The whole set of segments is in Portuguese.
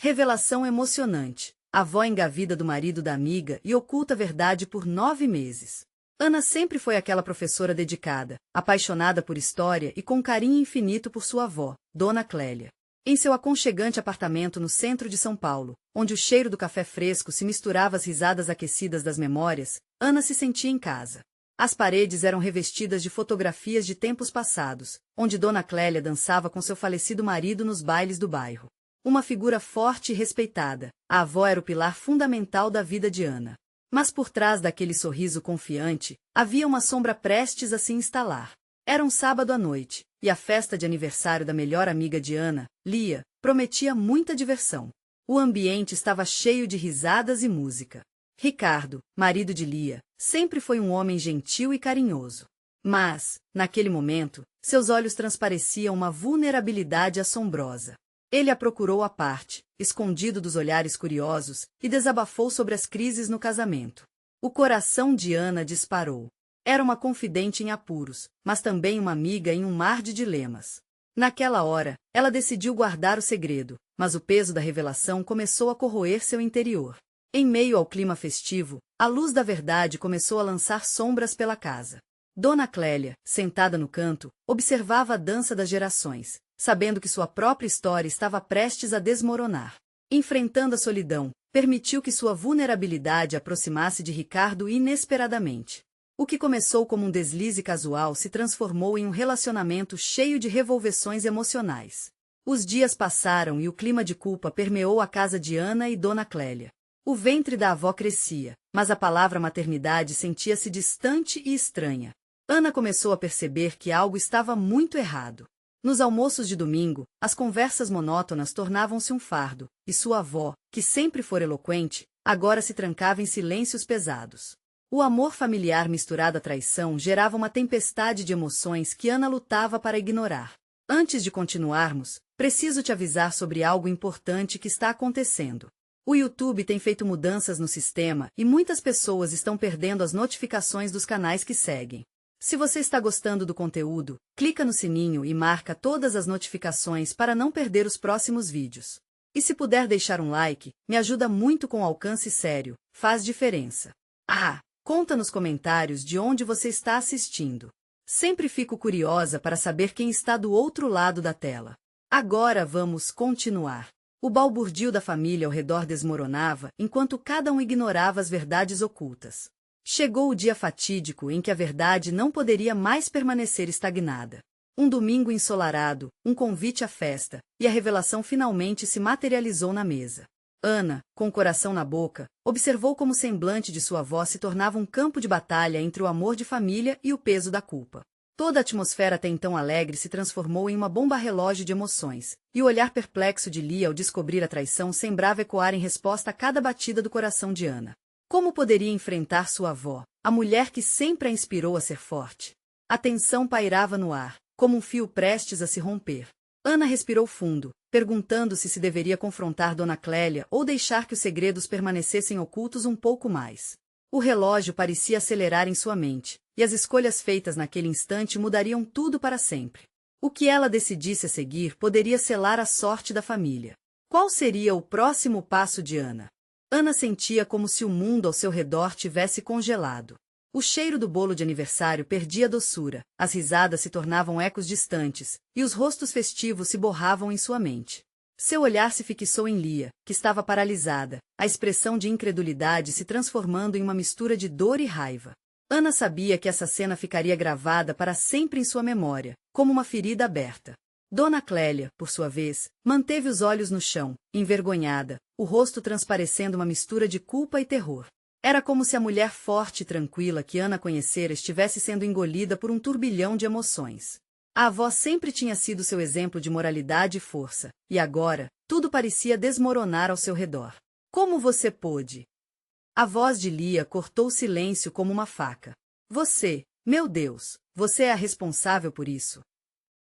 Revelação emocionante. A avó engravida do marido da amiga e oculta a verdade por 9 meses. Ana sempre foi aquela professora dedicada, apaixonada por história e com carinho infinito por sua avó, Dona Clélia. Em seu aconchegante apartamento no centro de São Paulo, onde o cheiro do café fresco se misturava às risadas aquecidas das memórias, Ana se sentia em casa. As paredes eram revestidas de fotografias de tempos passados, onde Dona Clélia dançava com seu falecido marido nos bailes do bairro. Uma figura forte e respeitada, a avó era o pilar fundamental da vida de Ana. Mas por trás daquele sorriso confiante, havia uma sombra prestes a se instalar. Era um sábado à noite, e a festa de aniversário da melhor amiga de Ana, Lia, prometia muita diversão. O ambiente estava cheio de risadas e música. Ricardo, marido de Lia, sempre foi um homem gentil e carinhoso. Mas, naquele momento, seus olhos transpareciam uma vulnerabilidade assombrosa. Ele a procurou à parte, escondido dos olhares curiosos, e desabafou sobre as crises no casamento. O coração de Ana disparou. Era uma confidente em apuros, mas também uma amiga em um mar de dilemas. Naquela hora, ela decidiu guardar o segredo, mas o peso da revelação começou a corroer seu interior. Em meio ao clima festivo, a luz da verdade começou a lançar sombras pela casa. Dona Clélia, sentada no canto, observava a dança das gerações, sabendo que sua própria história estava prestes a desmoronar. Enfrentando a solidão, permitiu que sua vulnerabilidade aproximasse de Ricardo inesperadamente. O que começou como um deslize casual se transformou em um relacionamento cheio de revolveções emocionais. Os dias passaram e o clima de culpa permeou a casa de Ana e Dona Clélia. O ventre da avó crescia, mas a palavra maternidade sentia-se distante e estranha. Ana começou a perceber que algo estava muito errado. Nos almoços de domingo, as conversas monótonas tornavam-se um fardo, e sua avó, que sempre fora eloquente, agora se trancava em silêncios pesados. O amor familiar misturado à traição gerava uma tempestade de emoções que Ana lutava para ignorar. Antes de continuarmos, preciso te avisar sobre algo importante que está acontecendo. O YouTube tem feito mudanças no sistema e muitas pessoas estão perdendo as notificações dos canais que seguem. Se você está gostando do conteúdo, clica no sininho e marca todas as notificações para não perder os próximos vídeos. E se puder deixar um like, me ajuda muito com alcance sério, faz diferença. Conta nos comentários de onde você está assistindo. Sempre fico curiosa para saber quem está do outro lado da tela. Agora vamos continuar. O balbúrdio da família ao redor desmoronava enquanto cada um ignorava as verdades ocultas. Chegou o dia fatídico em que a verdade não poderia mais permanecer estagnada. Um domingo ensolarado, um convite à festa, e a revelação finalmente se materializou na mesa. Ana, com o coração na boca, observou como o semblante de sua avó se tornava um campo de batalha entre o amor de família e o peso da culpa. Toda a atmosfera até então alegre se transformou em uma bomba-relógio de emoções, e o olhar perplexo de Lia ao descobrir a traição sembrava ecoar em resposta a cada batida do coração de Ana. Como poderia enfrentar sua avó, a mulher que sempre a inspirou a ser forte? A tensão pairava no ar, como um fio prestes a se romper. Ana respirou fundo, perguntando-se se deveria confrontar Dona Clélia ou deixar que os segredos permanecessem ocultos um pouco mais. O relógio parecia acelerar em sua mente, e as escolhas feitas naquele instante mudariam tudo para sempre. O que ela decidisse a seguir poderia selar a sorte da família. Qual seria o próximo passo de Ana? Ana sentia como se o mundo ao seu redor tivesse congelado. O cheiro do bolo de aniversário perdia a doçura, as risadas se tornavam ecos distantes, e os rostos festivos se borravam em sua mente. Seu olhar se fixou em Lia, que estava paralisada, a expressão de incredulidade se transformando em uma mistura de dor e raiva. Ana sabia que essa cena ficaria gravada para sempre em sua memória, como uma ferida aberta. Dona Clélia, por sua vez, manteve os olhos no chão, envergonhada, o rosto transparecendo uma mistura de culpa e terror. Era como se a mulher forte e tranquila que Ana conhecera estivesse sendo engolida por um turbilhão de emoções. A avó sempre tinha sido seu exemplo de moralidade e força, e agora, tudo parecia desmoronar ao seu redor. Como você pôde? A voz de Lia cortou o silêncio como uma faca. Você, meu Deus, você é a responsável por isso.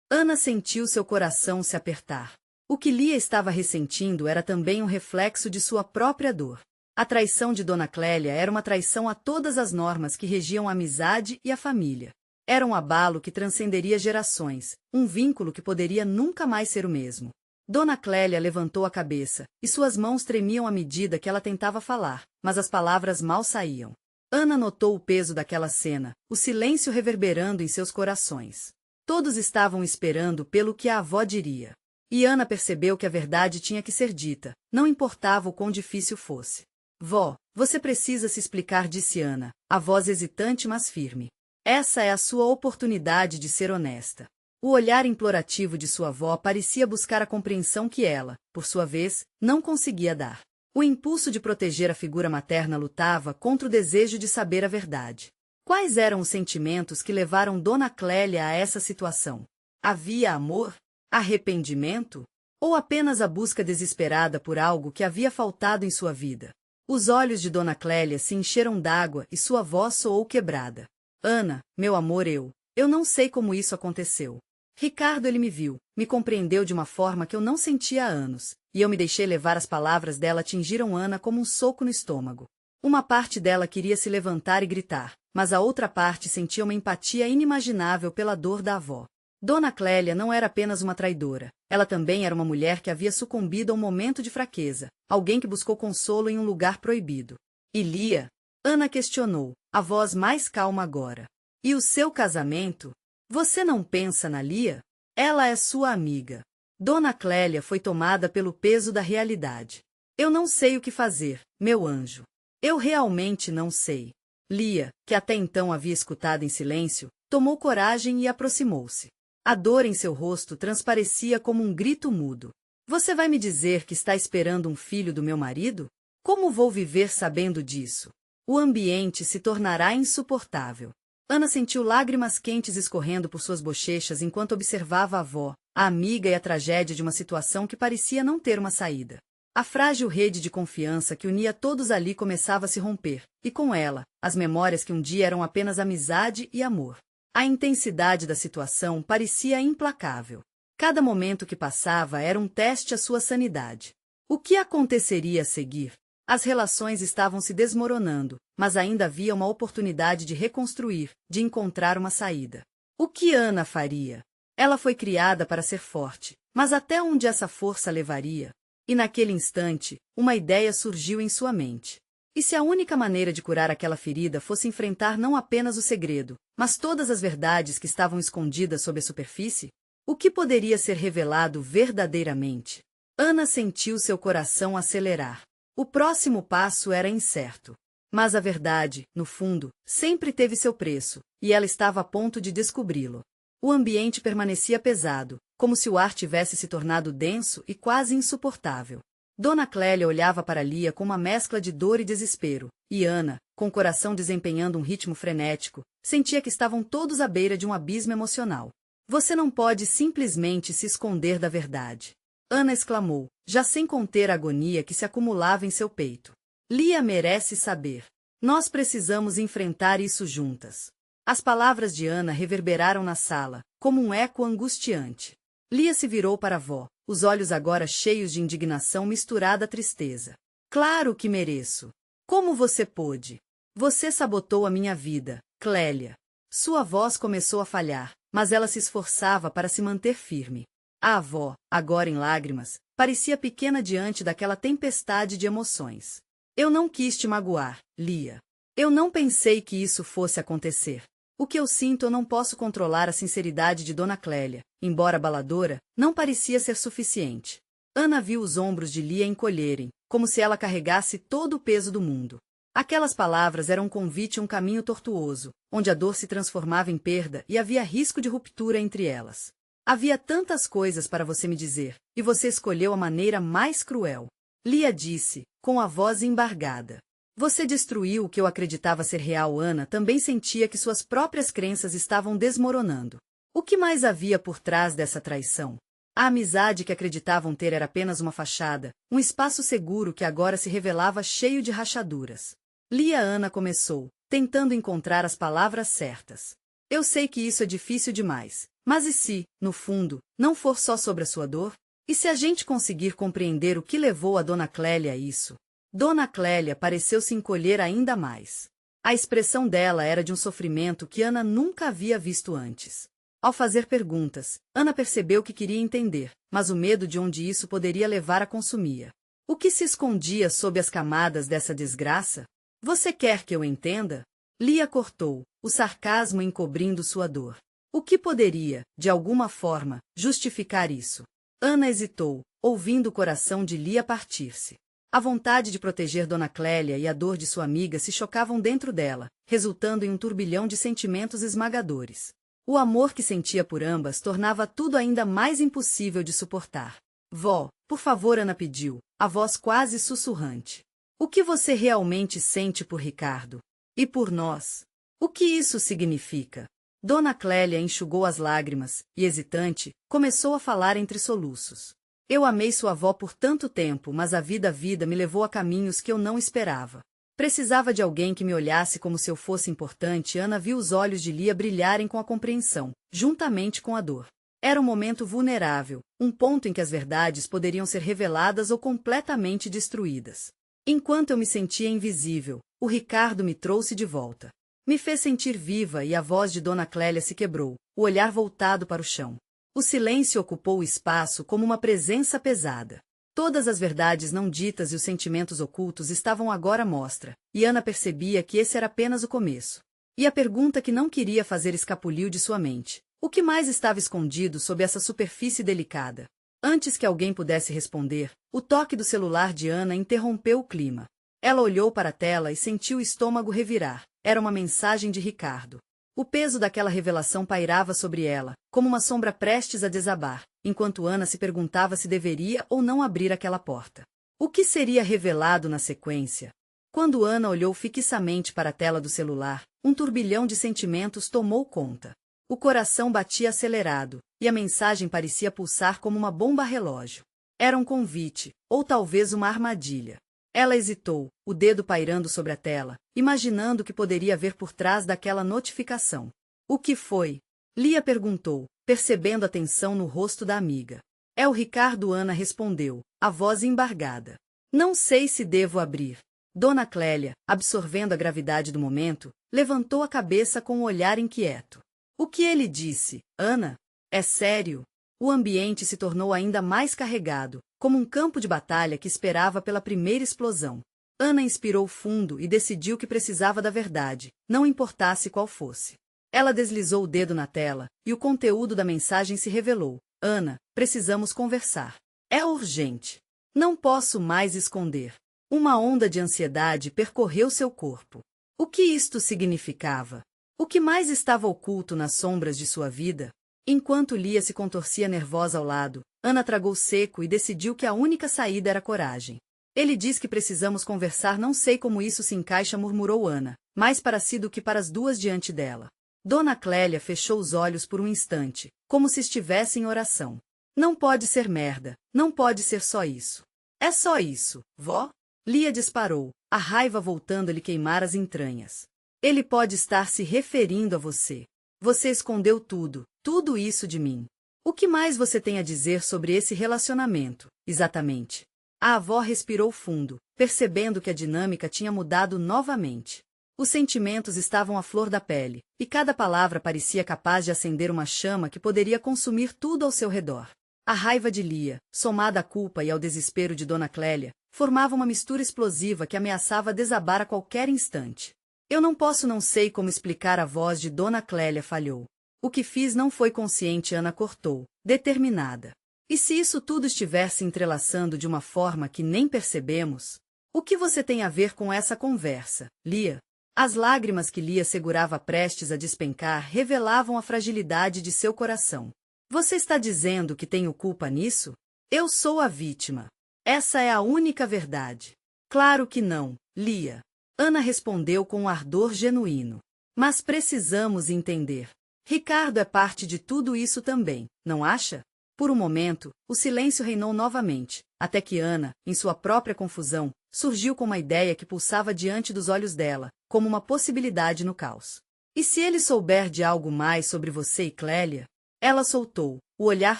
Ana sentiu seu coração se apertar. O que Lia estava ressentindo era também um reflexo de sua própria dor. A traição de Dona Clélia era uma traição a todas as normas que regiam a amizade e a família. Era um abalo que transcenderia gerações, um vínculo que poderia nunca mais ser o mesmo. Dona Clélia levantou a cabeça, e suas mãos tremiam à medida que ela tentava falar, mas as palavras mal saíam. Ana notou o peso daquela cena, o silêncio reverberando em seus corações. Todos estavam esperando pelo que a avó diria. E Ana percebeu que a verdade tinha que ser dita, não importava o quão difícil fosse. Vó, você precisa se explicar, disse Ana, a voz hesitante mas firme. Essa é a sua oportunidade de ser honesta. O olhar implorativo de sua avó parecia buscar a compreensão que ela, por sua vez, não conseguia dar. O impulso de proteger a figura materna lutava contra o desejo de saber a verdade. Quais eram os sentimentos que levaram Dona Clélia a essa situação? Havia amor? Arrependimento? Ou apenas a busca desesperada por algo que havia faltado em sua vida? Os olhos de Dona Clélia se encheram d'água e sua voz soou quebrada. Ana, meu amor, eu não sei como isso aconteceu. Ricardo, ele me viu, me compreendeu de uma forma que eu não sentia há anos, e eu me deixei levar. As palavras dela atingiram Ana como um soco no estômago. Uma parte dela queria se levantar e gritar, mas a outra parte sentia uma empatia inimaginável pela dor da avó. Dona Clélia não era apenas uma traidora, ela também era uma mulher que havia sucumbido a um momento de fraqueza, alguém que buscou consolo em um lugar proibido. E Lia? Ana questionou, a voz mais calma agora. E o seu casamento? Você não pensa na Lia? Ela é sua amiga. Dona Clélia foi tomada pelo peso da realidade. Eu não sei o que fazer, meu anjo. Eu realmente não sei. Lia, que até então havia escutado em silêncio, tomou coragem e aproximou-se. A dor em seu rosto transparecia como um grito mudo. Você vai me dizer que está esperando um filho do meu marido? Como vou viver sabendo disso? O ambiente se tornará insuportável. Ana sentiu lágrimas quentes escorrendo por suas bochechas enquanto observava a avó, a amiga e a tragédia de uma situação que parecia não ter uma saída. A frágil rede de confiança que unia todos ali começava a se romper, e com ela, as memórias que um dia eram apenas amizade e amor. A intensidade da situação parecia implacável. Cada momento que passava era um teste à sua sanidade. O que aconteceria a seguir? As relações estavam se desmoronando, mas ainda havia uma oportunidade de reconstruir, de encontrar uma saída. O que Ana faria? Ela foi criada para ser forte, mas até onde essa força levaria? E naquele instante, uma ideia surgiu em sua mente. E se a única maneira de curar aquela ferida fosse enfrentar não apenas o segredo, mas todas as verdades que estavam escondidas sob a superfície? O que poderia ser revelado verdadeiramente? Ana sentiu seu coração acelerar. O próximo passo era incerto. Mas a verdade, no fundo, sempre teve seu preço, e ela estava a ponto de descobri-lo. O ambiente permanecia pesado, como se o ar tivesse se tornado denso e quase insuportável. Dona Clélia olhava para Lia com uma mescla de dor e desespero, e Ana, com o coração desempenhando um ritmo frenético, sentia que estavam todos à beira de um abismo emocional. Você não pode simplesmente se esconder da verdade. Ana exclamou, já sem conter a agonia que se acumulava em seu peito. Lia merece saber. Nós precisamos enfrentar isso juntas. As palavras de Ana reverberaram na sala, como um eco angustiante. Lia se virou para a avó, os olhos agora cheios de indignação misturada à tristeza. Claro que mereço. Como você pôde? Você sabotou a minha vida, Clélia. Sua voz começou a falhar, mas ela se esforçava para se manter firme. A avó, agora em lágrimas, parecia pequena diante daquela tempestade de emoções. Eu não quis te magoar, Lia. Eu não pensei que isso fosse acontecer. O que eu sinto eu não posso controlar. A sinceridade de Dona Clélia, embora abaladora, não parecia ser suficiente. Ana viu os ombros de Lia encolherem, como se ela carregasse todo o peso do mundo. Aquelas palavras eram um convite a um caminho tortuoso, onde a dor se transformava em perda e havia risco de ruptura entre elas. Havia tantas coisas para você me dizer, e você escolheu a maneira mais cruel. Lia disse, com a voz embargada. Você destruiu o que eu acreditava ser real. Ana também sentia que suas próprias crenças estavam desmoronando. O que mais havia por trás dessa traição? A amizade que acreditavam ter era apenas uma fachada, um espaço seguro que agora se revelava cheio de rachaduras. Lia. Ana começou, tentando encontrar as palavras certas. Eu sei que isso é difícil demais, mas e se, no fundo, não for só sobre a sua dor? E se a gente conseguir compreender o que levou a Dona Clélia a isso? Dona Clélia pareceu se encolher ainda mais. A expressão dela era de um sofrimento que Ana nunca havia visto antes. Ao fazer perguntas, Ana percebeu que queria entender, mas o medo de onde isso poderia levar a consumia. O que se escondia sob as camadas dessa desgraça? Você quer que eu entenda? Lia cortou, o sarcasmo encobrindo sua dor. O que poderia, de alguma forma, justificar isso? Ana hesitou, ouvindo o coração de Lia partir-se. A vontade de proteger Dona Clélia e a dor de sua amiga se chocavam dentro dela, resultando em um turbilhão de sentimentos esmagadores. O amor que sentia por ambas tornava tudo ainda mais impossível de suportar. Vó, por favor, Ana pediu, a voz quase sussurrante. O que você realmente sente por Ricardo? E por nós? O que isso significa? Dona Clélia enxugou as lágrimas e, hesitante, começou a falar entre soluços. Eu amei sua avó por tanto tempo, mas a vida me levou a caminhos que eu não esperava. Precisava de alguém que me olhasse como se eu fosse importante. Ana viu os olhos de Lia brilharem com a compreensão, juntamente com a dor. Era um momento vulnerável, um ponto em que as verdades poderiam ser reveladas ou completamente destruídas. Enquanto eu me sentia invisível, o Ricardo me trouxe de volta. Me fez sentir viva e a voz de Dona Clélia se quebrou, o olhar voltado para o chão. O silêncio ocupou o espaço como uma presença pesada. Todas as verdades não ditas e os sentimentos ocultos estavam agora à mostra, e Ana percebia que esse era apenas o começo. E a pergunta que não queria fazer escapuliu de sua mente. O que mais estava escondido sob essa superfície delicada? Antes que alguém pudesse responder, o toque do celular de Ana interrompeu o clima. Ela olhou para a tela e sentiu o estômago revirar. Era uma mensagem de Ricardo. O peso daquela revelação pairava sobre ela, como uma sombra prestes a desabar, enquanto Ana se perguntava se deveria ou não abrir aquela porta. O que seria revelado na sequência? Quando Ana olhou fixamente para a tela do celular, um turbilhão de sentimentos tomou conta. O coração batia acelerado, e a mensagem parecia pulsar como uma bomba-relógio. Era um convite, ou talvez uma armadilha. Ela hesitou, o dedo pairando sobre a tela, imaginando o que poderia haver por trás daquela notificação. O que foi? Lia perguntou, percebendo a tensão no rosto da amiga. É o Ricardo, Ana respondeu, a voz embargada. Não sei se devo abrir. Dona Clélia, absorvendo a gravidade do momento, levantou a cabeça com um olhar inquieto. O que ele disse, Ana? É sério? O ambiente se tornou ainda mais carregado, como um campo de batalha que esperava pela primeira explosão. Ana inspirou fundo e decidiu que precisava da verdade, não importasse qual fosse. Ela deslizou o dedo na tela, e o conteúdo da mensagem se revelou. Ana, precisamos conversar. É urgente. Não posso mais esconder. Uma onda de ansiedade percorreu seu corpo. O que isto significava? O que mais estava oculto nas sombras de sua vida? Enquanto Lia se contorcia nervosa ao lado, Ana tragou seco e decidiu que a única saída era coragem. Ele diz que precisamos conversar, não sei como isso se encaixa, murmurou Ana, mais para si do que para as duas diante dela. Dona Clélia fechou os olhos por um instante, como se estivesse em oração. Não pode ser merda, não pode ser só isso. É só isso, vó? Lia disparou, a raiva voltando-lhe queimar as entranhas. Ele pode estar se referindo a você. Você escondeu tudo isso de mim. O que mais você tem a dizer sobre esse relacionamento, exatamente? A avó respirou fundo, percebendo que a dinâmica tinha mudado novamente. Os sentimentos estavam à flor da pele, e cada palavra parecia capaz de acender uma chama que poderia consumir tudo ao seu redor. A raiva de Lia, somada à culpa e ao desespero de Dona Clélia, formava uma mistura explosiva que ameaçava desabar a qualquer instante. Eu não posso, não sei como explicar, a voz de Dona Clélia falhou. O que fiz não foi consciente, Ana cortou, determinada. E se isso tudo estiver se entrelaçando de uma forma que nem percebemos? O que você tem a ver com essa conversa, Lia? As lágrimas que Lia segurava prestes a despencar revelavam a fragilidade de seu coração. Você está dizendo que tenho culpa nisso? Eu sou a vítima. Essa é a única verdade. Claro que não, Lia. Ana respondeu com um ardor genuíno. Mas precisamos entender. Ricardo é parte de tudo isso também, não acha? Por um momento, o silêncio reinou novamente, até que Ana, em sua própria confusão, surgiu com uma ideia que pulsava diante dos olhos dela, como uma possibilidade no caos. E se ele souber de algo mais sobre você e Clélia? Ela soltou, o olhar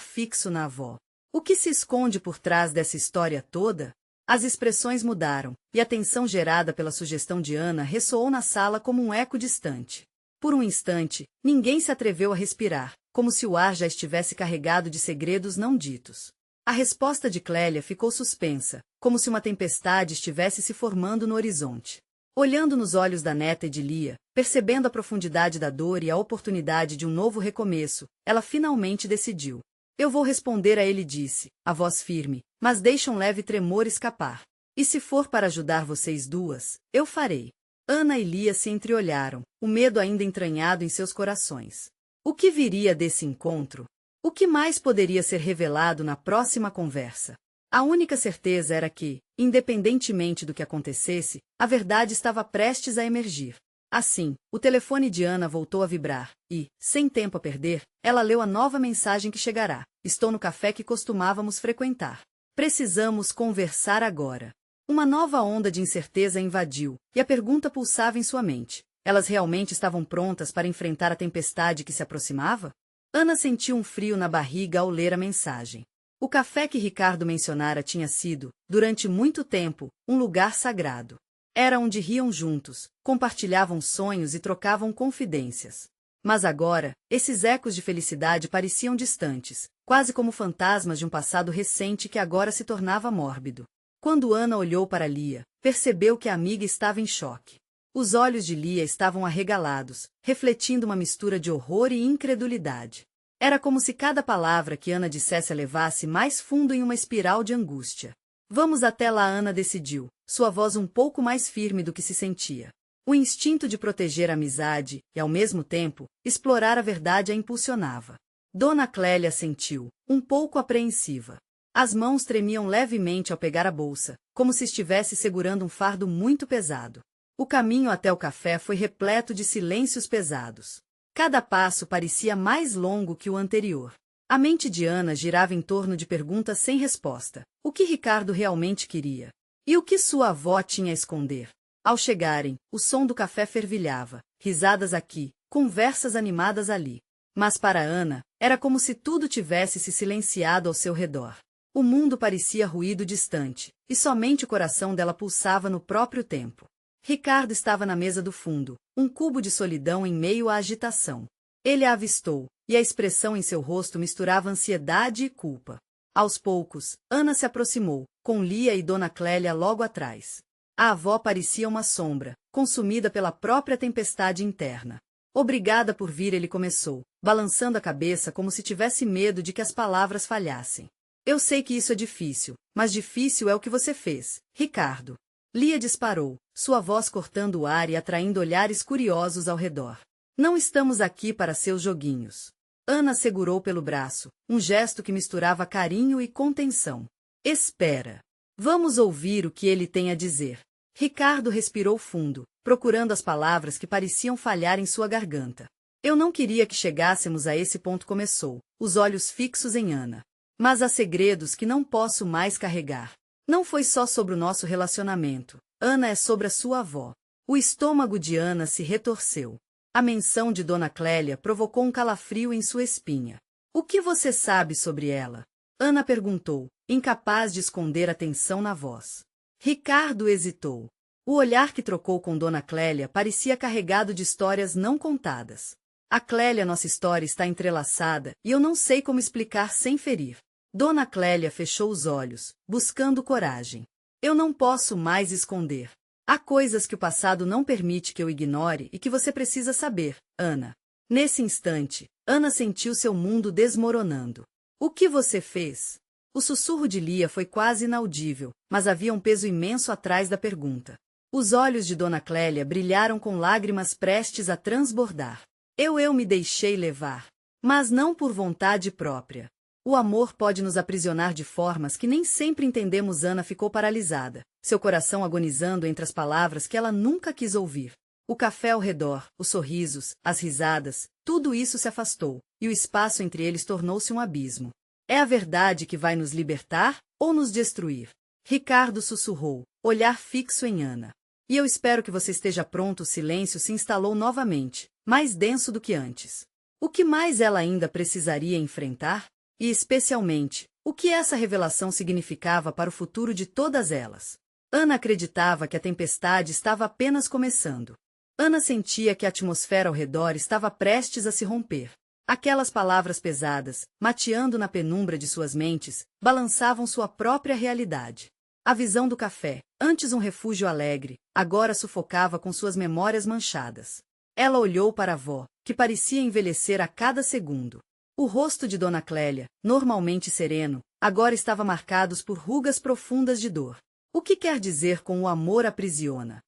fixo na avó. O que se esconde por trás dessa história toda? As expressões mudaram, e a tensão gerada pela sugestão de Ana ressoou na sala como um eco distante. Por um instante, ninguém se atreveu a respirar, como se o ar já estivesse carregado de segredos não ditos. A resposta de Clélia ficou suspensa, como se uma tempestade estivesse se formando no horizonte. Olhando nos olhos da neta e de Lia, percebendo a profundidade da dor e a oportunidade de um novo recomeço, ela finalmente decidiu. Eu vou responder a ele, disse, a voz firme, mas deixa um leve tremor escapar. E se for para ajudar vocês duas, eu farei. Ana e Lia se entreolharam, o medo ainda entranhado em seus corações. O que viria desse encontro? O que mais poderia ser revelado na próxima conversa? A única certeza era que, independentemente do que acontecesse, a verdade estava prestes a emergir. Assim, o telefone de Ana voltou a vibrar, e, sem tempo a perder, ela leu a nova mensagem que chegará. Estou no café que costumávamos frequentar. Precisamos conversar agora. Uma nova onda de incerteza invadiu, e a pergunta pulsava em sua mente. Elas realmente estavam prontas para enfrentar a tempestade que se aproximava? Ana sentiu um frio na barriga ao ler a mensagem. O café que Ricardo mencionara tinha sido, durante muito tempo, um lugar sagrado. Era onde riam juntos, compartilhavam sonhos e trocavam confidências. Mas agora, esses ecos de felicidade pareciam distantes, quase como fantasmas de um passado recente que agora se tornava mórbido. Quando Ana olhou para Lia, percebeu que a amiga estava em choque. Os olhos de Lia estavam arregalados, refletindo uma mistura de horror e incredulidade. Era como se cada palavra que Ana dissesse a levasse mais fundo em uma espiral de angústia. Vamos até lá, Ana decidiu, sua voz um pouco mais firme do que se sentia. O instinto de proteger a amizade e, ao mesmo tempo, explorar a verdade a impulsionava. Dona Clélia sentiu, um pouco apreensiva. As mãos tremiam levemente ao pegar a bolsa, como se estivesse segurando um fardo muito pesado. O caminho até o café foi repleto de silêncios pesados. Cada passo parecia mais longo que o anterior. A mente de Ana girava em torno de perguntas sem resposta. O que Ricardo realmente queria? E o que sua avó tinha a esconder? Ao chegarem, o som do café fervilhava, risadas aqui, conversas animadas ali. Mas para Ana, era como se tudo tivesse se silenciado ao seu redor. O mundo parecia ruído distante, e somente o coração dela pulsava no próprio tempo. Ricardo estava na mesa do fundo, um cubo de solidão em meio à agitação. Ele a avistou, e a expressão em seu rosto misturava ansiedade e culpa. Aos poucos, Ana se aproximou, com Lia e Dona Clélia logo atrás. A avó parecia uma sombra, consumida pela própria tempestade interna. Obrigada por vir, ele começou, balançando a cabeça como se tivesse medo de que as palavras falhassem. Eu sei que isso é difícil, mas difícil é o que você fez, Ricardo. Lia disparou, sua voz cortando o ar e atraindo olhares curiosos ao redor. Não estamos aqui para seus joguinhos. Ana segurou pelo braço, um gesto que misturava carinho e contenção. Espera. Vamos ouvir o que ele tem a dizer. Ricardo respirou fundo, procurando as palavras que pareciam falhar em sua garganta. Eu não queria que chegássemos a esse ponto, começou, os olhos fixos em Ana. Mas há segredos que não posso mais carregar. Não foi só sobre o nosso relacionamento. Ana, é sobre a sua avó. O estômago de Ana se retorceu. A menção de Dona Clélia provocou um calafrio em sua espinha. O que você sabe sobre ela? Ana perguntou, incapaz de esconder a tensão na voz. Ricardo hesitou. O olhar que trocou com Dona Clélia parecia carregado de histórias não contadas. A Clélia, nossa história está entrelaçada, e eu não sei como explicar sem ferir. Dona Clélia fechou os olhos, buscando coragem. Eu não posso mais esconder. Há coisas que o passado não permite que eu ignore e que você precisa saber, Ana. Nesse instante, Ana sentiu seu mundo desmoronando. O que você fez? O sussurro de Lia foi quase inaudível, mas havia um peso imenso atrás da pergunta. Os olhos de Dona Clélia brilharam com lágrimas prestes a transbordar. Eu me deixei levar. Mas não por vontade própria. O amor pode nos aprisionar de formas que nem sempre entendemos. Ana ficou paralisada, seu coração agonizando entre as palavras que ela nunca quis ouvir. O café ao redor, os sorrisos, as risadas, tudo isso se afastou, e o espaço entre eles tornou-se um abismo. É a verdade que vai nos libertar ou nos destruir? Ricardo sussurrou, olhar fixo em Ana. E eu espero que você esteja pronto. O silêncio se instalou novamente, mais denso do que antes. O que mais ela ainda precisaria enfrentar? E, especialmente, o que essa revelação significava para o futuro de todas elas? Ana acreditava que a tempestade estava apenas começando. Ana sentia que a atmosfera ao redor estava prestes a se romper. Aquelas palavras pesadas, mateando na penumbra de suas mentes, balançavam sua própria realidade. A visão do café, antes um refúgio alegre, agora sufocava com suas memórias manchadas. Ela olhou para a avó, que parecia envelhecer a cada segundo. O rosto de Dona Clélia, normalmente sereno, agora estava marcado por rugas profundas de dor. O que quer dizer com o amor aprisiona?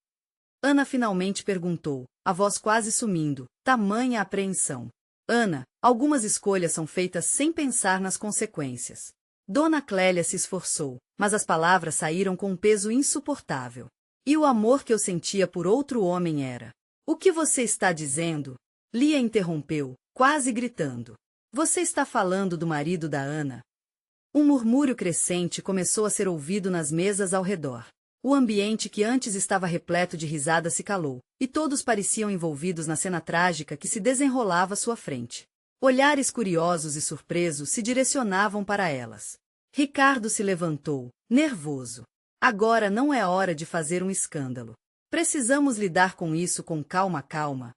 Ana finalmente perguntou, a voz quase sumindo, tamanha apreensão. Ana, algumas escolhas são feitas sem pensar nas consequências. Dona Clélia se esforçou, mas as palavras saíram com um peso insuportável. E o amor que eu sentia por outro homem era... O que você está dizendo? Lia interrompeu, quase gritando. Você está falando do marido da Ana? Um murmúrio crescente começou a ser ouvido nas mesas ao redor. O ambiente que antes estava repleto de risadas se calou, e todos pareciam envolvidos na cena trágica que se desenrolava à sua frente. Olhares curiosos e surpresos se direcionavam para elas. Ricardo se levantou, nervoso. Agora não é hora de fazer um escândalo. Precisamos lidar com isso com calma, calma.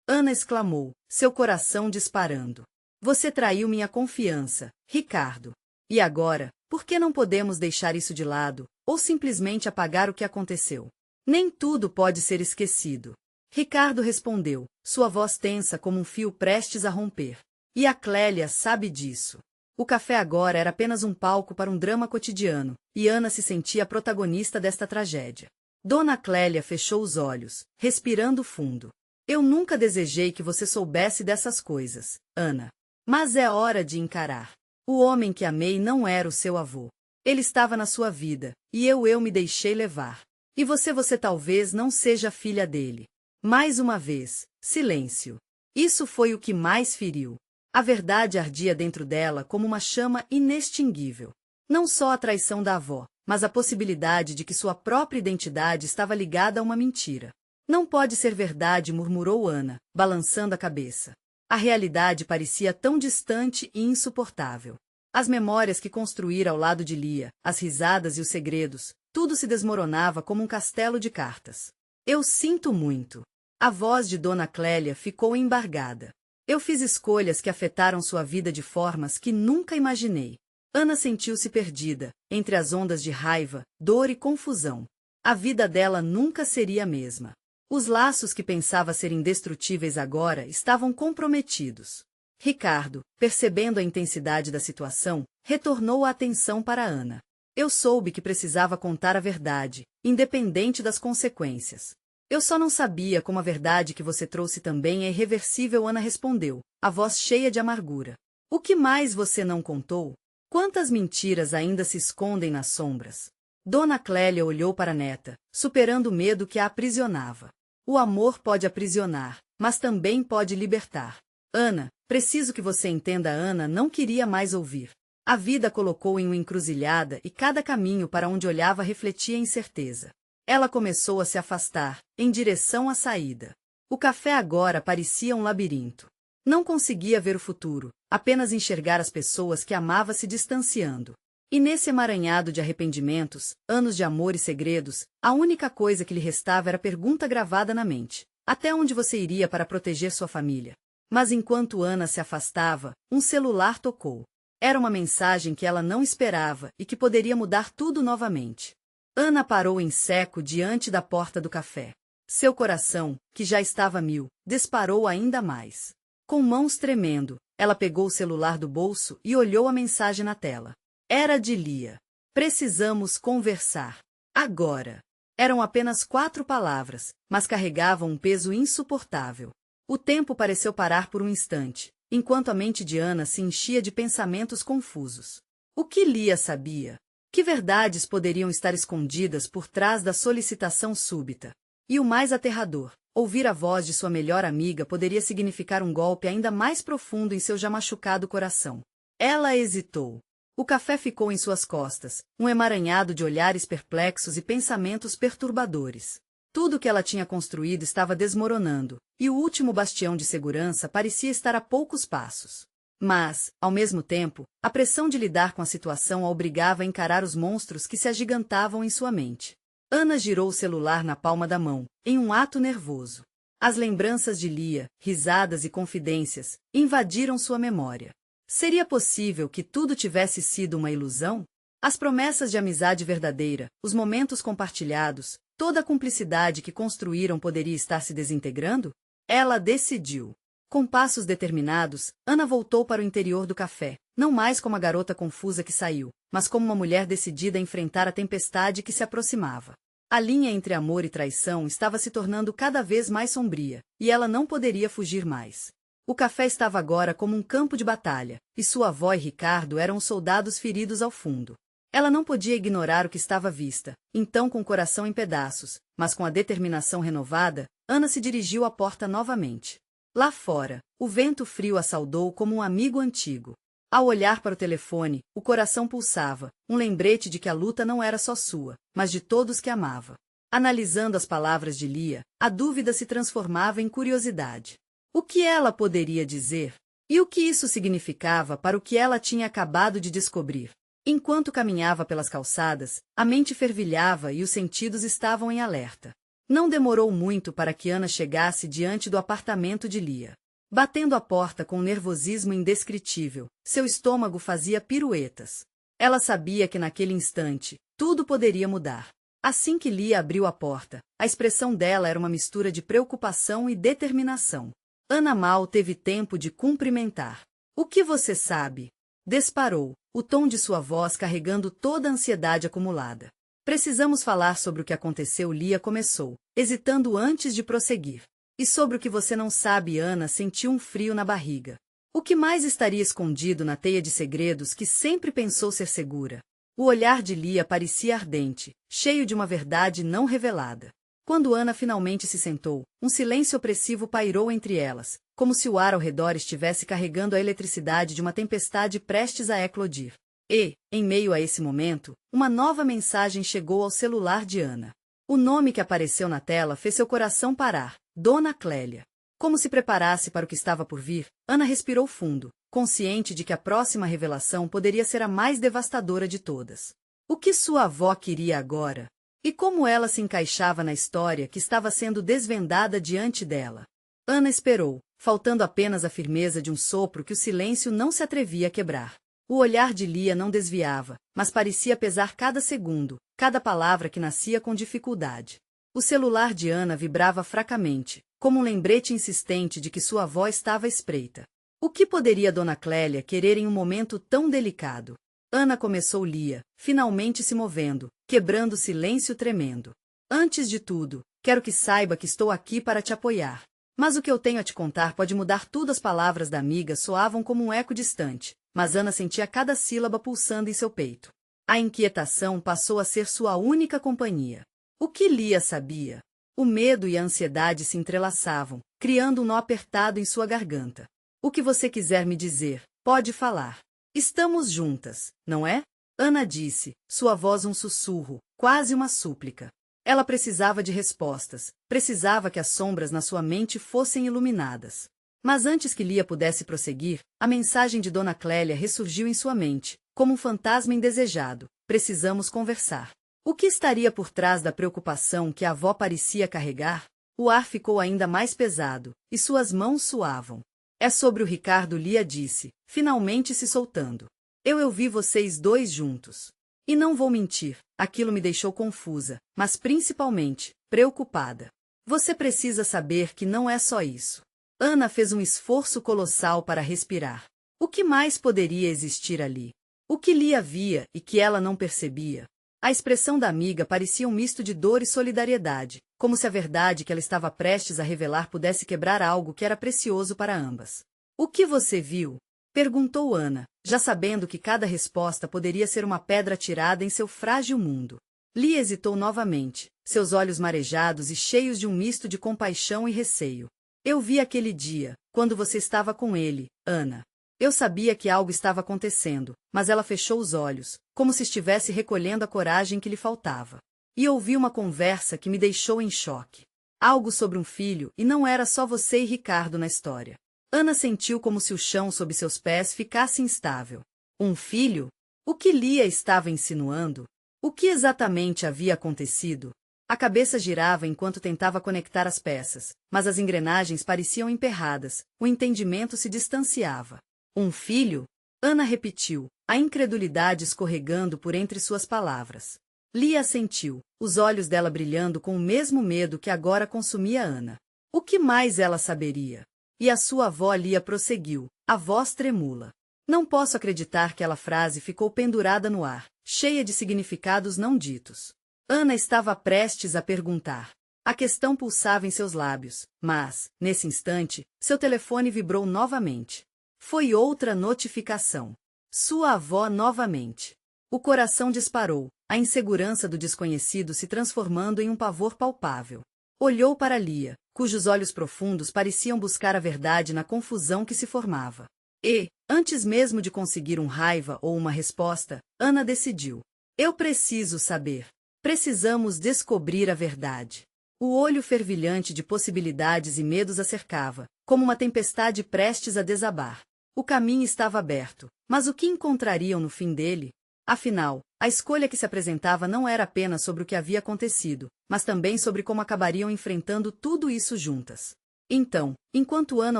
Ana exclamou, seu coração disparando. Você traiu minha confiança, Ricardo. E agora, por que não podemos deixar isso de lado, ou simplesmente apagar o que aconteceu? Nem tudo pode ser esquecido. Ricardo respondeu, sua voz tensa como um fio prestes a romper. E a Clélia sabe disso. O café agora era apenas um palco para um drama cotidiano, e Ana se sentia a protagonista desta tragédia. Dona Clélia fechou os olhos, respirando fundo. Eu nunca desejei que você soubesse dessas coisas, Ana. Mas é hora de encarar. O homem que amei não era o seu avô. Ele estava na sua vida, e eu me deixei levar. E você talvez não seja filha dele. Mais uma vez, silêncio. Isso foi o que mais feriu. A verdade ardia dentro dela como uma chama inextinguível. Não só a traição da avó, mas a possibilidade de que sua própria identidade estava ligada a uma mentira. Não pode ser verdade, murmurou Ana, balançando a cabeça. A realidade parecia tão distante e insuportável. As memórias que construíra ao lado de Lia, as risadas e os segredos, tudo se desmoronava como um castelo de cartas. Eu sinto muito. A voz de Dona Clélia ficou embargada. Eu fiz escolhas que afetaram sua vida de formas que nunca imaginei. Ana sentiu-se perdida, entre as ondas de raiva, dor e confusão. A vida dela nunca seria a mesma. Os laços que pensava ser indestrutíveis agora estavam comprometidos. Ricardo, percebendo a intensidade da situação, retornou a atenção para Ana. Eu soube que precisava contar a verdade, independente das consequências. Eu só não sabia como a verdade que você trouxe também é irreversível, Ana respondeu, a voz cheia de amargura. O que mais você não contou? Quantas mentiras ainda se escondem nas sombras? Dona Clélia olhou para a neta, superando o medo que a aprisionava. O amor pode aprisionar, mas também pode libertar. Ana, preciso que você entenda. Ana não queria mais ouvir. A vida colocou em uma encruzilhada e cada caminho para onde olhava refletia incerteza. Ela começou a se afastar, em direção à saída. O café agora parecia um labirinto. Não conseguia ver o futuro, apenas enxergar as pessoas que amava se distanciando. E nesse emaranhado de arrependimentos, anos de amor e segredos, a única coisa que lhe restava era a pergunta gravada na mente. Até onde você iria para proteger sua família? Mas enquanto Ana se afastava, um celular tocou. Era uma mensagem que ela não esperava e que poderia mudar tudo novamente. Ana parou em seco diante da porta do café. Seu coração, que já estava a mil, disparou ainda mais. Com mãos tremendo, ela pegou o celular do bolso e olhou a mensagem na tela. Era de Lia. Precisamos conversar. Agora. Eram apenas 4 palavras, mas carregavam um peso insuportável. O tempo pareceu parar por um instante, enquanto a mente de Ana se enchia de pensamentos confusos. O que Lia sabia? Que verdades poderiam estar escondidas por trás da solicitação súbita? E o mais aterrador, ouvir a voz de sua melhor amiga poderia significar um golpe ainda mais profundo em seu já machucado coração. Ela hesitou. O café ficou em suas costas, um emaranhado de olhares perplexos e pensamentos perturbadores. Tudo que ela tinha construído estava desmoronando, e o último bastião de segurança parecia estar a poucos passos. Mas, ao mesmo tempo, a pressão de lidar com a situação a obrigava a encarar os monstros que se agigantavam em sua mente. Ana girou o celular na palma da mão, em um ato nervoso. As lembranças de Lia, risadas e confidências, invadiram sua memória. Seria possível que tudo tivesse sido uma ilusão? As promessas de amizade verdadeira, os momentos compartilhados, toda a cumplicidade que construíram poderia estar se desintegrando? Ela decidiu. Com passos determinados, Ana voltou para o interior do café, não mais como a garota confusa que saiu, mas como uma mulher decidida a enfrentar a tempestade que se aproximava. A linha entre amor e traição estava se tornando cada vez mais sombria, e ela não poderia fugir mais. O café estava agora como um campo de batalha, e sua avó e Ricardo eram os soldados feridos ao fundo. Ela não podia ignorar o que estava à vista, então com o coração em pedaços, mas com a determinação renovada, Ana se dirigiu à porta novamente. Lá fora, o vento frio a saudou como um amigo antigo. Ao olhar para o telefone, o coração pulsava, um lembrete de que a luta não era só sua, mas de todos que amava. Analisando as palavras de Lia, a dúvida se transformava em curiosidade. O que ela poderia dizer? E o que isso significava para o que ela tinha acabado de descobrir? Enquanto caminhava pelas calçadas, a mente fervilhava e os sentidos estavam em alerta. Não demorou muito para que Ana chegasse diante do apartamento de Lia. Batendo a porta com um nervosismo indescritível, seu estômago fazia piruetas. Ela sabia que naquele instante, tudo poderia mudar. Assim que Lia abriu a porta, a expressão dela era uma mistura de preocupação e determinação. Ana mal teve tempo de cumprimentar. "O que você sabe?" Disparou, o tom de sua voz carregando toda a ansiedade acumulada. "Precisamos falar sobre o que aconteceu." Lia começou, hesitando antes de prosseguir. "E sobre o que você não sabe." Ana sentiu um frio na barriga. O que mais estaria escondido na teia de segredos que sempre pensou ser segura? O olhar de Lia parecia ardente, cheio de uma verdade não revelada. Quando Ana finalmente se sentou, um silêncio opressivo pairou entre elas, como se o ar ao redor estivesse carregando a eletricidade de uma tempestade prestes a eclodir. E, em meio a esse momento, uma nova mensagem chegou ao celular de Ana. O nome que apareceu na tela fez seu coração parar: Dona Clélia. Como se preparasse para o que estava por vir, Ana respirou fundo, consciente de que a próxima revelação poderia ser a mais devastadora de todas. O que sua avó queria agora? E como ela se encaixava na história que estava sendo desvendada diante dela? Ana esperou, faltando apenas a firmeza de um sopro que o silêncio não se atrevia a quebrar. O olhar de Lia não desviava, mas parecia pesar cada segundo, cada palavra que nascia com dificuldade. O celular de Ana vibrava fracamente, como um lembrete insistente de que sua avó estava à espreita. O que poderia Dona Clélia querer em um momento tão delicado? Ana começou. Lia, finalmente se movendo, quebrando o silêncio tremendo. "Antes de tudo, quero que saiba que estou aqui para te apoiar. Mas o que eu tenho a te contar pode mudar tudo." As palavras da amiga soavam como um eco distante, mas Ana sentia cada sílaba pulsando em seu peito. A inquietação passou a ser sua única companhia. O que Lia sabia? O medo e a ansiedade se entrelaçavam, criando um nó apertado em sua garganta. "O que você quiser me dizer, pode falar. Estamos juntas, não é?" Ana disse, sua voz um sussurro, quase uma súplica. Ela precisava de respostas, precisava que as sombras na sua mente fossem iluminadas. Mas antes que Lia pudesse prosseguir, a mensagem de Dona Clélia ressurgiu em sua mente, como um fantasma indesejado: "Precisamos conversar." O que estaria por trás da preocupação que a avó parecia carregar? O ar ficou ainda mais pesado, e suas mãos suavam. "É sobre o Ricardo." Lia disse, finalmente se soltando. Eu vi vocês dois juntos. E não vou mentir, aquilo me deixou confusa, mas principalmente, preocupada. Você precisa saber que não é só isso." Ana fez um esforço colossal para respirar. O que mais poderia existir ali? O que Lia via e que ela não percebia? A expressão da amiga parecia um misto de dor e solidariedade, como se a verdade que ela estava prestes a revelar pudesse quebrar algo que era precioso para ambas. "O que você viu?" perguntou Ana, já sabendo que cada resposta poderia ser uma pedra atirada em seu frágil mundo. Lia hesitou novamente, seus olhos marejados e cheios de um misto de compaixão e receio. "Eu vi aquele dia, quando você estava com ele, Ana." Eu sabia que algo estava acontecendo, mas ela fechou os olhos, como se estivesse recolhendo a coragem que lhe faltava. "E ouvi uma conversa que me deixou em choque. Algo sobre um filho, e não era só você e Ricardo na história." Ana sentiu como se o chão sob seus pés ficasse instável. Um filho? O que Lia estava insinuando? O que exatamente havia acontecido? A cabeça girava enquanto tentava conectar as peças, mas as engrenagens pareciam emperradas, o entendimento se distanciava. Um filho? Ana repetiu, a incredulidade escorregando por entre suas palavras. Lia assentiu, os olhos dela brilhando com o mesmo medo que agora consumia Ana. O que mais ela saberia? E a sua avó Lia prosseguiu, a voz tremula. Não posso acreditar que aquela frase ficou pendurada no ar, cheia de significados não ditos. Ana estava prestes a perguntar. A questão pulsava em seus lábios, mas, nesse instante, seu telefone vibrou novamente. Foi outra notificação. Sua avó novamente. O coração disparou, a insegurança do desconhecido se transformando em um pavor palpável. Olhou para Lia, cujos olhos profundos pareciam buscar a verdade na confusão que se formava. E, antes mesmo de conseguir raiva ou uma resposta, Ana decidiu. Eu preciso saber. Precisamos descobrir a verdade. O olho fervilhante de possibilidades e medos a cercava, como uma tempestade prestes a desabar. O caminho estava aberto, mas o que encontrariam no fim dele? Afinal, a escolha que se apresentava não era apenas sobre o que havia acontecido, mas também sobre como acabariam enfrentando tudo isso juntas. Então, enquanto Ana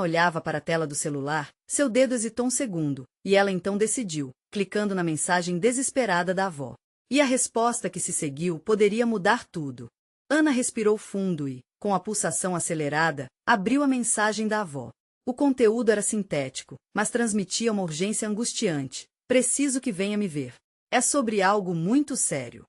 olhava para a tela do celular, seu dedo hesitou um segundo, e ela então decidiu, clicando na mensagem desesperada da avó. E a resposta que se seguiu poderia mudar tudo. Ana respirou fundo e, com a pulsação acelerada, abriu a mensagem da avó. O conteúdo era sintético, mas transmitia uma urgência angustiante. Preciso que venha me ver. É sobre algo muito sério.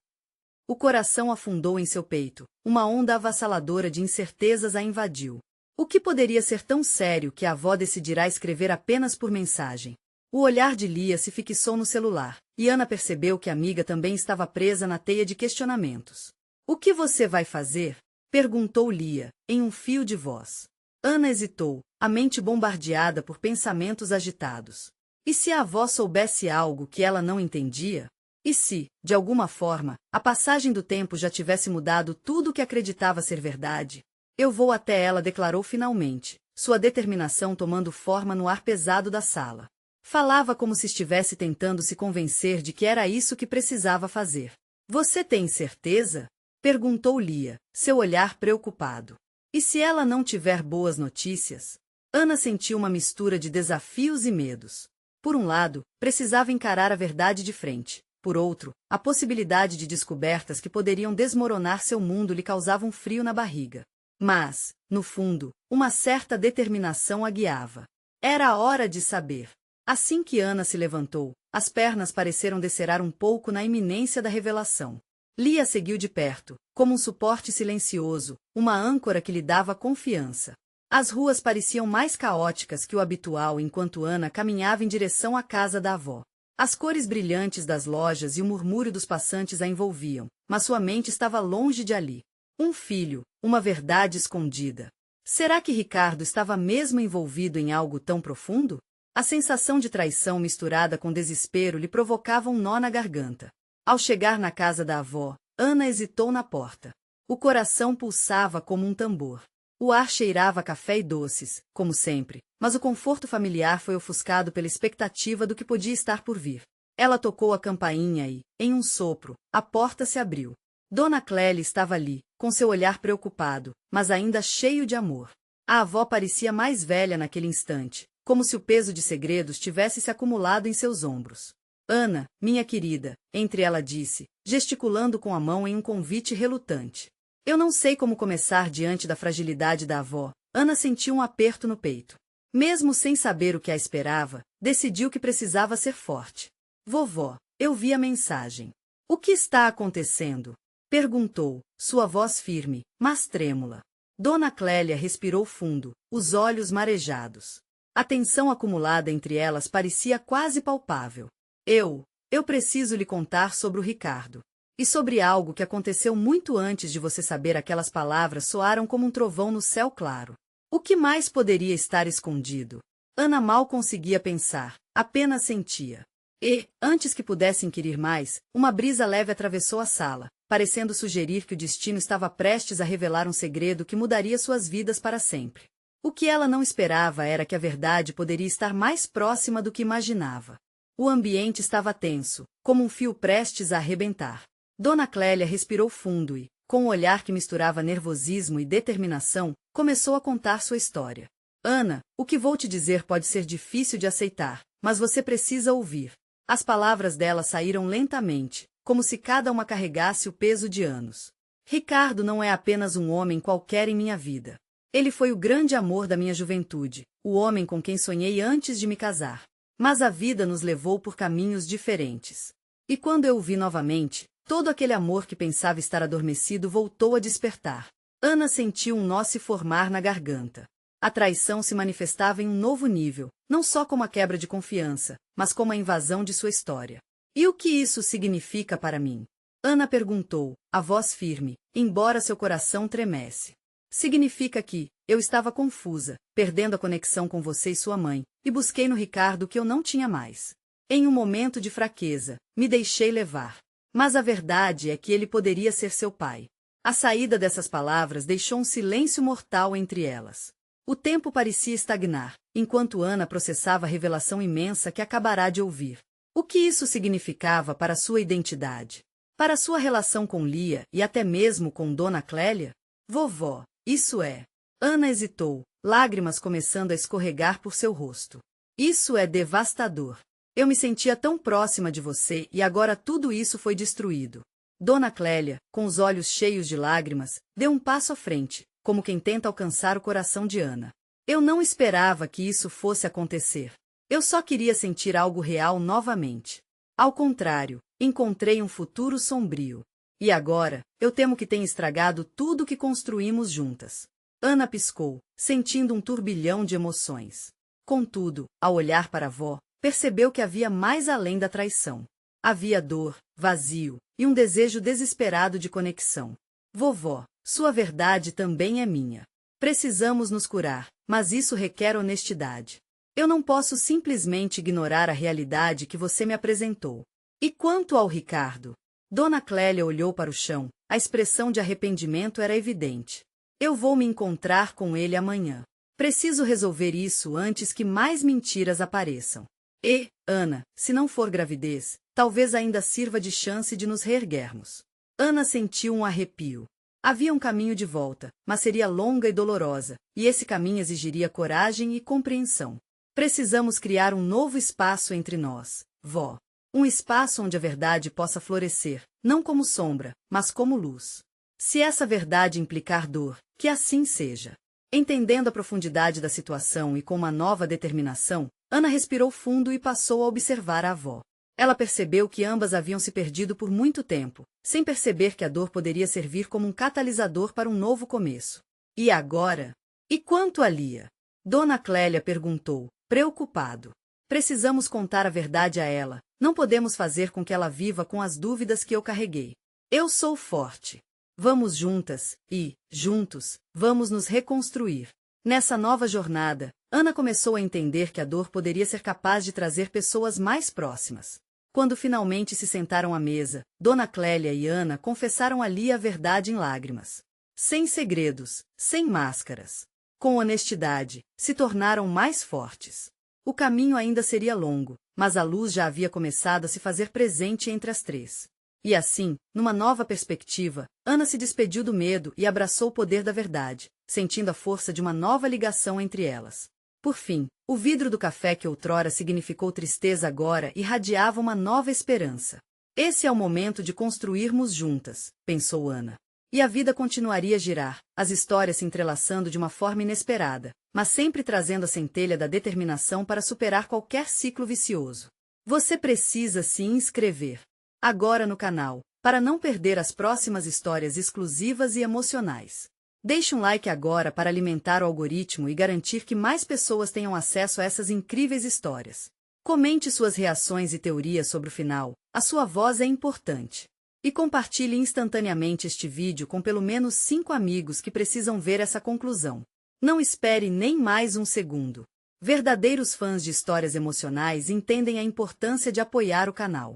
O coração afundou em seu peito, uma onda avassaladora de incertezas a invadiu. O que poderia ser tão sério que a avó decidirá escrever apenas por mensagem? O olhar de Lia se fixou no celular, e Ana percebeu que a amiga também estava presa na teia de questionamentos. O que você vai fazer? Perguntou Lia, em um fio de voz. Ana hesitou, a mente bombardeada por pensamentos agitados. E se a avó soubesse algo que ela não entendia? E se, de alguma forma, a passagem do tempo já tivesse mudado tudo o que acreditava ser verdade? Eu vou até ela, declarou finalmente, sua determinação tomando forma no ar pesado da sala. Falava como se estivesse tentando se convencer de que era isso que precisava fazer. Você tem certeza? Perguntou Lia, seu olhar preocupado. E se ela não tiver boas notícias? Ana sentiu uma mistura de desafios e medos. Por um lado, precisava encarar a verdade de frente. Por outro, a possibilidade de descobertas que poderiam desmoronar seu mundo lhe causava um frio na barriga. Mas, no fundo, uma certa determinação a guiava. Era a hora de saber. Assim que Ana se levantou, as pernas pareceram descerar um pouco na iminência da revelação. Lia seguiu de perto, como um suporte silencioso, uma âncora que lhe dava confiança. As ruas pareciam mais caóticas que o habitual enquanto Ana caminhava em direção à casa da avó. As cores brilhantes das lojas e o murmúrio dos passantes a envolviam, mas sua mente estava longe de ali. Um filho, uma verdade escondida. Será que Ricardo estava mesmo envolvido em algo tão profundo? A sensação de traição misturada com desespero lhe provocava um nó na garganta. Ao chegar na casa da avó, Ana hesitou na porta. O coração pulsava como um tambor. O ar cheirava a café e doces, como sempre, mas o conforto familiar foi ofuscado pela expectativa do que podia estar por vir. Ela tocou a campainha e, em um sopro, a porta se abriu. Dona Clélia estava ali, com seu olhar preocupado, mas ainda cheio de amor. A avó parecia mais velha naquele instante, como se o peso de segredos tivesse se acumulado em seus ombros. Ana, minha querida, entre ela disse, gesticulando com a mão em um convite relutante. Eu não sei como começar diante da fragilidade da avó. Ana sentiu um aperto no peito. Mesmo sem saber o que a esperava, decidiu que precisava ser forte. Vovó, eu vi a mensagem. O que está acontecendo? Perguntou, sua voz firme, mas trêmula. Dona Clélia respirou fundo, os olhos marejados. A tensão acumulada entre elas parecia quase palpável. Eu preciso lhe contar sobre o Ricardo. E sobre algo que aconteceu muito antes de você saber. Aquelas palavras soaram como um trovão no céu claro. O que mais poderia estar escondido? Ana mal conseguia pensar, apenas sentia. E, antes que pudesse inquirir mais, uma brisa leve atravessou a sala, parecendo sugerir que o destino estava prestes a revelar um segredo que mudaria suas vidas para sempre. O que ela não esperava era que a verdade poderia estar mais próxima do que imaginava. O ambiente estava tenso, como um fio prestes a arrebentar. Dona Clélia respirou fundo e, com um olhar que misturava nervosismo e determinação, começou a contar sua história. Ana, o que vou te dizer pode ser difícil de aceitar, mas você precisa ouvir. As palavras dela saíram lentamente, como se cada uma carregasse o peso de anos. Ricardo não é apenas um homem qualquer em minha vida. Ele foi o grande amor da minha juventude, o homem com quem sonhei antes de me casar. Mas a vida nos levou por caminhos diferentes. E quando eu o vi novamente, todo aquele amor que pensava estar adormecido voltou a despertar. Ana sentiu um nó se formar na garganta. A traição se manifestava em um novo nível, não só como a quebra de confiança, mas como a invasão de sua história. E o que isso significa para mim? Ana perguntou, a voz firme, embora seu coração tremesse. Significa que eu estava confusa, perdendo a conexão com você e sua mãe, e busquei no Ricardo o que eu não tinha mais. Em um momento de fraqueza, me deixei levar. Mas a verdade é que ele poderia ser seu pai. A saída dessas palavras deixou um silêncio mortal entre elas. O tempo parecia estagnar, enquanto Ana processava a revelação imensa que acabará de ouvir. O que isso significava para sua identidade? Para sua relação com Lia e até mesmo com Dona Clélia? Vovó, isso é. Ana hesitou, lágrimas começando a escorregar por seu rosto. Isso é devastador. Eu me sentia tão próxima de você e agora tudo isso foi destruído. Dona Clélia, com os olhos cheios de lágrimas, deu um passo à frente, como quem tenta alcançar o coração de Ana. Eu não esperava que isso fosse acontecer. Eu só queria sentir algo real novamente. Ao contrário, encontrei um futuro sombrio. E agora, eu temo que tenha estragado tudo que construímos juntas. Ana piscou, sentindo um turbilhão de emoções. Contudo, ao olhar para a avó, percebeu que havia mais além da traição. Havia dor, vazio e um desejo desesperado de conexão. Vovó, sua verdade também é minha. Precisamos nos curar, mas isso requer honestidade. Eu não posso simplesmente ignorar a realidade que você me apresentou. E quanto ao Ricardo? Dona Clélia olhou para o chão, a expressão de arrependimento era evidente. Eu vou me encontrar com ele amanhã. Preciso resolver isso antes que mais mentiras apareçam. E, Ana, se não for gravidez, talvez ainda sirva de chance de nos reerguermos. Ana sentiu um arrepio. Havia um caminho de volta, mas seria longa e dolorosa, e esse caminho exigiria coragem e compreensão. Precisamos criar um novo espaço entre nós, vó. Um espaço onde a verdade possa florescer, não como sombra, mas como luz. Se essa verdade implicar dor, que assim seja. Entendendo a profundidade da situação e com uma nova determinação, Ana respirou fundo e passou a observar a avó. Ela percebeu que ambas haviam se perdido por muito tempo, sem perceber que a dor poderia servir como um catalisador para um novo começo. E agora? E quanto a Lia? Dona Clélia perguntou, preocupado. Precisamos contar a verdade a ela, não podemos fazer com que ela viva com as dúvidas que eu carreguei. Eu sou forte. Vamos juntas, e, juntos, vamos nos reconstruir. Nessa nova jornada, Ana começou a entender que a dor poderia ser capaz de trazer pessoas mais próximas. Quando finalmente se sentaram à mesa, Dona Clélia e Ana confessaram a Lia a verdade em lágrimas. Sem segredos, sem máscaras. Com honestidade, se tornaram mais fortes. O caminho ainda seria longo, mas a luz já havia começado a se fazer presente entre as três. E assim, numa nova perspectiva, Ana se despediu do medo e abraçou o poder da verdade, sentindo a força de uma nova ligação entre elas. Por fim, o vidro do café que outrora significou tristeza agora irradiava uma nova esperança. Esse é o momento de construirmos juntas, pensou Ana. E a vida continuaria a girar, as histórias se entrelaçando de uma forma inesperada, mas sempre trazendo a centelha da determinação para superar qualquer ciclo vicioso. Você precisa se inscrever agora no canal, para não perder as próximas histórias exclusivas e emocionais. Deixe um like agora para alimentar o algoritmo e garantir que mais pessoas tenham acesso a essas incríveis histórias. Comente suas reações e teorias sobre o final, a sua voz é importante. E compartilhe instantaneamente este vídeo com pelo menos 5 amigos que precisam ver essa conclusão. Não espere nem mais um segundo. Verdadeiros fãs de histórias emocionais entendem a importância de apoiar o canal.